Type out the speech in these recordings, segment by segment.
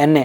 NA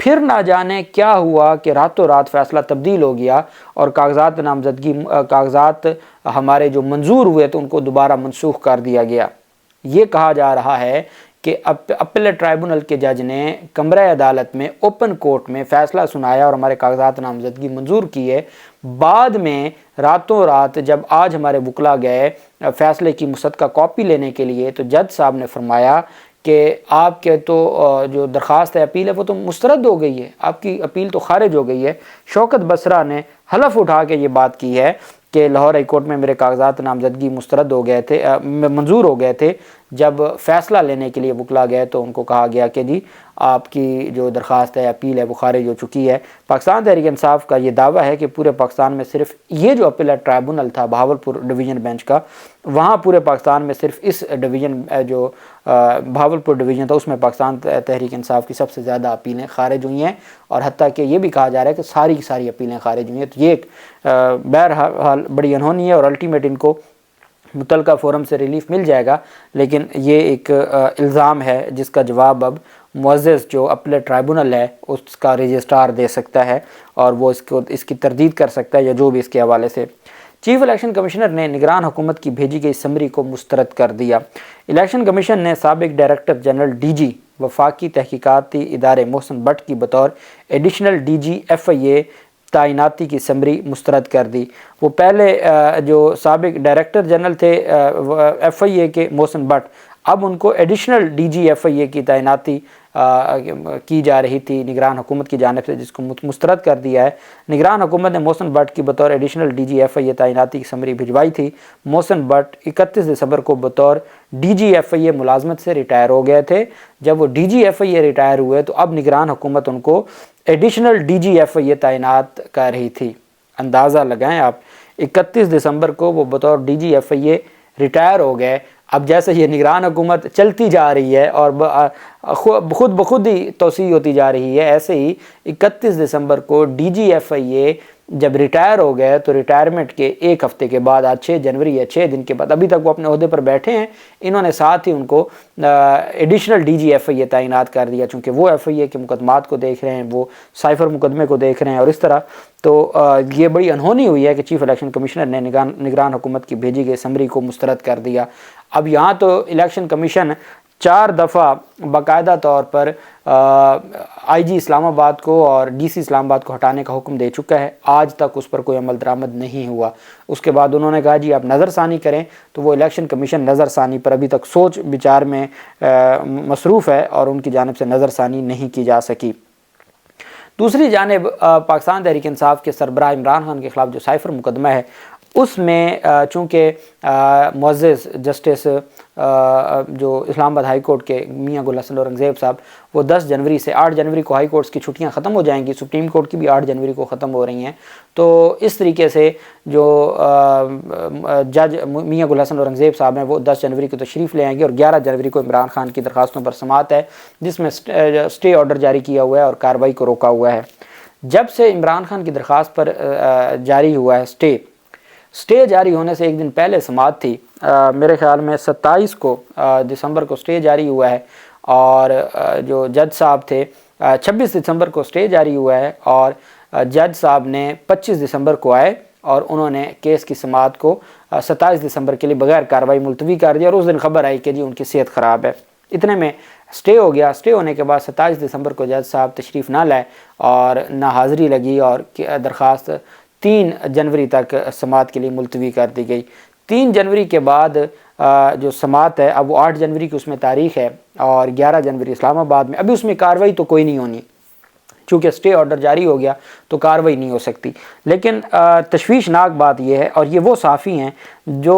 پھر نہ جانے کیا ہوا کہ راتوں رات فیصلہ تبدیل ہو گیا اور کاغذات نامزدگی کاغذات ہمارے جو منظور ہوئے تو ان کو دوبارہ منسوخ کر دیا گیا۔ یہ کہا جا رہا ہے کہ اپیلیٹ ٹرائبونل کے جج نے کمرہ عدالت میں اوپن کورٹ میں فیصلہ سنایا اور ہمارے کاغذات نامزدگی منظور کیے، بعد میں راتوں رات جب آج ہمارے وکلا گئے فیصلے کی مصدقہ کاپی لینے کے لیے تو جج صاحب نے فرمایا کہ آپ کے تو جو درخواست ہے اپیل ہے وہ تو مسترد ہو گئی ہے، آپ کی اپیل تو خارج ہو گئی ہے۔ شوکت بسرا نے حلف اٹھا کے یہ بات کی ہے کہ لاہور ہائی کورٹ میں میرے کاغذات نامزدگی مسترد ہو گئے تھے، منظور ہو گئے تھے، جب فیصلہ لینے کے لیے وکلا گئے تو ان کو کہا گیا کہ جی آپ کی جو درخواست ہے اپیل ہے وہ خارج ہو چکی ہے۔ پاکستان تحریک انصاف کا یہ دعویٰ ہے کہ پورے پاکستان میں صرف یہ جو اپیلیٹ ٹرائبونل تھا بہاولپور ڈویژن بینچ کا، وہاں پورے پاکستان میں صرف اس ڈویژن جو بہاولپور ڈویژن تھا اس میں پاکستان تحریک انصاف کی سب سے زیادہ اپیلیں خارج ہوئی ہیں، اور حتیٰ کہ یہ بھی کہا جا رہا ہے کہ ساری کی ساری اپیلیں خارج ہوئی ہیں۔ تو یہ ایک بہرحال بڑی انہونی ہے اور الٹیمیٹ ان کو متعلقہ فورم سے ریلیف مل جائے گا، لیکن یہ ایک الزام ہے جس کا جواب اب معزز جو اپیلیٹ ٹرائبونل ہے اس کا رجسٹرار دے سکتا ہے اور وہ اس کی تردید کر سکتا ہے یا جو بھی اس کے حوالے سے۔ چیف الیکشن کمشنر نے نگران حکومت کی بھیجی گئی سمری کو مسترد کر دیا۔ الیکشن کمیشن نے سابق ڈائریکٹر جنرل ڈی جی وفاقی تحقیقاتی ادارے محسن بٹ کی بطور ایڈیشنل ڈی جی ایف آئی اے تعیناتی کی سمری مسترد کر دی۔ وہ پہلے جو سابق ڈائریکٹر جنرل تھے ایف آئی اے کے محسن بٹ، اب ان کو ایڈیشنل ڈی جی ایف آئی اے کی تعیناتی کی جا رہی تھی نگران حکومت کی جانب سے، جس کو مسترد کر دیا ہے۔ نگران حکومت نے محسن بٹ کی بطور ایڈیشنل ڈی جی ایف آئی اے تعیناتی کی سمری بھجوائی تھی۔ محسن بٹ 31 دسمبر کو بطور ڈی جی ایف آئی اے ملازمت سے ریٹائر ہو گئے تھے۔ جب وہ ڈی جی ایف آئی اے ریٹائر ہوئے تو اب نگران حکومت ان کو ایڈیشنل ڈی جی ایف آئی اے تعینات کر رہی تھی۔ اندازہ لگائیں آپ، 31 دسمبر کو وہ بطور ڈی جی ایف آئی اے ریٹائر ہو گئے، اب جیسے یہ نگران حکومت چلتی جا رہی ہے اور خود بخود ہی توسیع ہوتی جا رہی ہے، ایسے ہی 31 دسمبر کو ڈی جی ایف آئی اے جب ریٹائر ہو گئے تو ریٹائرمنٹ کے ایک ہفتے کے بعد، آج 6 جنوری ہے، 6 دن کے بعد، ابھی تک وہ اپنے عہدے پر بیٹھے ہیں، انہوں نے ساتھ ہی ان کو ایڈیشنل ڈی جی ایف آئی اے تعینات کر دیا، چونکہ وہ ایف آئی اے کے مقدمات کو دیکھ رہے ہیں، وہ سائفر مقدمے کو دیکھ رہے ہیں، اور اس طرح تو یہ بڑی انہونی ہوئی ہے کہ چیف الیکشن کمشنر نے نگران حکومت کی بھیجی گئی سمری کو مسترد کر دیا۔ اب یہاں تو الیکشن کمیشن 4 دفعہ باقاعدہ طور پر آئی جی اسلام آباد کو اور ڈی سی اسلام آباد کو ہٹانے کا حکم دے چکا ہے، آج تک اس پر کوئی عمل درآمد نہیں ہوا۔ اس کے بعد انہوں نے کہا جی آپ نظر ثانی کریں، تو وہ الیکشن کمیشن نظر ثانی پر ابھی تک سوچ بچار میں مصروف ہے اور ان کی جانب سے نظر ثانی نہیں کی جا سکی۔ دوسری جانب پاکستان تحریک انصاف کے سربراہ عمران خان کے خلاف جو سائفر مقدمہ ہے، اس میں چونکہ معزز جسٹس جو اسلام آباد ہائی کورٹ کے میاں گل حسن اورنگزیب صاحب، وہ 10 جنوری سے 8 جنوری کو ہائی کورٹس کی چھٹیاں ختم ہو جائیں گی، سپریم کورٹ کی بھی 8 جنوری کو ختم ہو رہی ہیں، تو اس طریقے سے جو جج میاں گل حسن اورنگزیب صاحب ہیں وہ 10 جنوری کو تشریف لے آئیں گے، اور 11 جنوری کو عمران خان کی درخواستوں پر سماعت ہے، جس میں اسٹے آرڈر جاری کیا ہوا ہے اور کارروائی کو روکا ہوا ہے۔ جب سے عمران خان کی درخواست پر جاری ہوا ہے اسٹے جاری ہونے سے ایک دن پہلے سماعت تھی، میرے خیال میں 27 دسمبر کو اسٹے جاری ہوا ہے، اور جو جج صاحب تھے 26 دسمبر کو اسٹے جاری ہوا ہے، اور جج صاحب نے 25 دسمبر کو آئے اور انہوں نے کیس کی سماعت کو 27 دسمبر کے لیے بغیر کارروائی ملتوی کر دیا، اور اس دن خبر آئی کہ جی ان کی صحت خراب ہے، اتنے میں اسٹے ہو گیا۔ اسٹے ہونے کے بعد 27 دسمبر کو جج صاحب تشریف نہ لائے اور نہ حاضری لگی، اور درخواست 3 جنوری تک سماعت کے لیے ملتوی کر دی گئی۔ 3 جنوری کے بعد جو سماعت ہے اب وہ 8 جنوری کی اس میں تاریخ ہے، اور 11 جنوری اسلام آباد میں، ابھی اس میں کارروائی تو کوئی نہیں ہونی، چونکہ اسٹے آرڈر جاری ہو گیا تو کارروائی نہیں ہو سکتی۔ لیکن تشویشناک بات یہ ہے، اور یہ وہ صحافی ہیں جو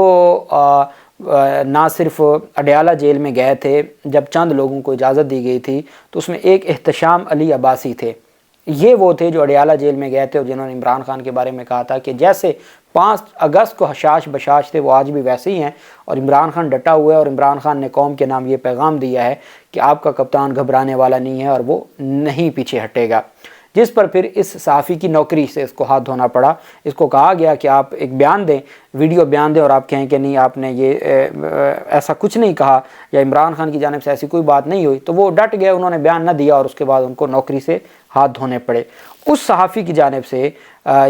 نہ صرف اڈیالہ جیل میں گئے تھے جب چند لوگوں کو اجازت دی گئی تھی، تو اس میں ایک احتشام علی عباسی تھے، یہ وہ تھے جو اڈیالہ جیل میں گئے تھے اور جنہوں نے عمران خان کے بارے میں کہا تھا کہ جیسے 5 اگست کو حشاش بشاش تھے وہ آج بھی ویسے ہی ہیں، اور عمران خان ڈٹا ہوا ہے، اور عمران خان نے قوم کے نام یہ پیغام دیا ہے کہ آپ کا کپتان گھبرانے والا نہیں ہے اور وہ نہیں پیچھے ہٹے گا۔ جس پر پھر اس صحافی کی نوکری سے اس کو ہاتھ دھونا پڑا۔ اس کو کہا گیا کہ آپ ایک بیان دیں، ویڈیو بیان دیں، اور آپ کہیں کہ نہیں آپ نے یہ ایسا کچھ نہیں کہا یا عمران خان کی جانب سے ایسی کوئی بات نہیں ہوئی، تو وہ ڈٹ گئے، انہوں نے بیان نہ دیا اور اس کے بعد ان کو نوکری سے ہاتھ دھونے پڑے۔ اس صحافی کی جانب سے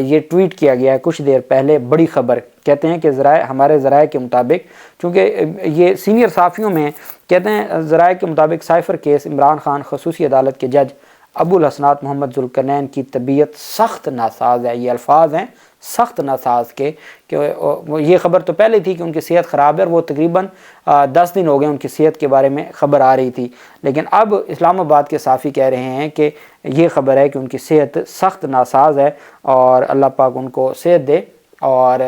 یہ ٹویٹ کیا گیا ہے کچھ دیر پہلے، بڑی خبر، کہتے ہیں کہ ہمارے ذرائع کے مطابق، چونکہ یہ سینئر صحافیوں میں کہتے ہیں، ذرائع کے مطابق سائفر کیس عمران خان خصوصی عدالت کے جج ابو الحسنات محمد ذوالقرنین کی طبیعت سخت ناساز ہے، یہ الفاظ ہیں سخت ناساز کے، کہ یہ خبر تو پہلے تھی کہ ان کی صحت خراب ہے، اور وہ تقریباً 10 دن ہو گئے ان کی صحت کے بارے میں خبر آ رہی تھی، لیکن اب اسلام آباد کے صحافی کہہ رہے ہیں کہ یہ خبر ہے کہ ان کی صحت سخت ناساز ہے اور اللہ پاک ان کو صحت دے۔ اور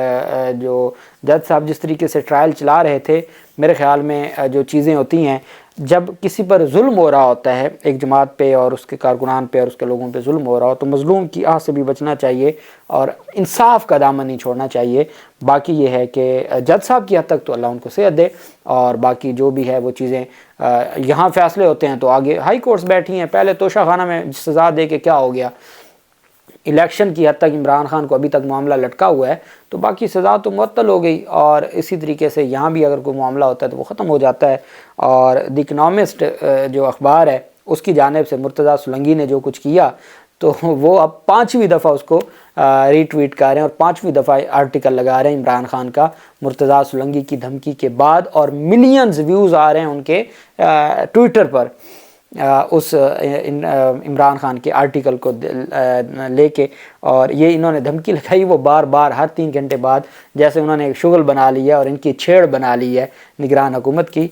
جو جج صاحب جس طریقے سے ٹرائل چلا رہے تھے، میرے خیال میں جو چیزیں ہوتی ہیں، جب کسی پر ظلم ہو رہا ہوتا ہے، ایک جماعت پہ اور اس کے کارکنان پہ اور اس کے لوگوں پہ ظلم ہو رہا ہو، تو مظلوم کی آہ سے بھی بچنا چاہیے اور انصاف کا دامن نہیں چھوڑنا چاہیے۔ باقی یہ ہے کہ جج صاحب کی حد تک تو اللہ ان کو صحت دے، اور باقی جو بھی ہے وہ چیزیں یہاں فیصلے ہوتے ہیں تو آگے ہائی کورٹس بیٹھی ہیں، پہلے توشہ خانہ میں سزا دے کے کیا ہو گیا، الیکشن کی حد تک عمران خان کو ابھی تک معاملہ لٹکا ہوا ہے، تو باقی سزا تو معطل ہو گئی، اور اسی طریقے سے یہاں بھی اگر کوئی معاملہ ہوتا ہے تو وہ ختم ہو جاتا ہے۔ اور دی اکنامسٹ جو اخبار ہے اس کی جانب سے مرتضیٰ سولنگی نے جو کچھ کیا، تو وہ اب 5ویں دفعہ اس کو ری ٹویٹ کر رہے ہیں اور 5ویں دفعہ آرٹیکل لگا رہے ہیں عمران خان کا مرتضیٰ سولنگی کی دھمکی کے بعد، اور ملینز ویوز آ رہے ہیں ان کے ٹویٹر پر اس عمران خان کے آرٹیکل کو لے کے۔ اور یہ انہوں نے دھمکی لگائی وہ بار بار ہر 3 گھنٹے بعد، جیسے انہوں نے ایک شغل بنا لیا اور ان کی چھیڑ بنا لی ہے نگران حکومت کی۔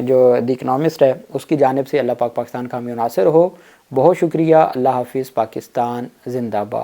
جو دی اکنامسٹ ہے اس کی جانب سے اللہ پاک پاکستان کا حامی و ناصر ہو۔ بہت شکریہ، اللہ حافظ، پاکستان زندہ باد۔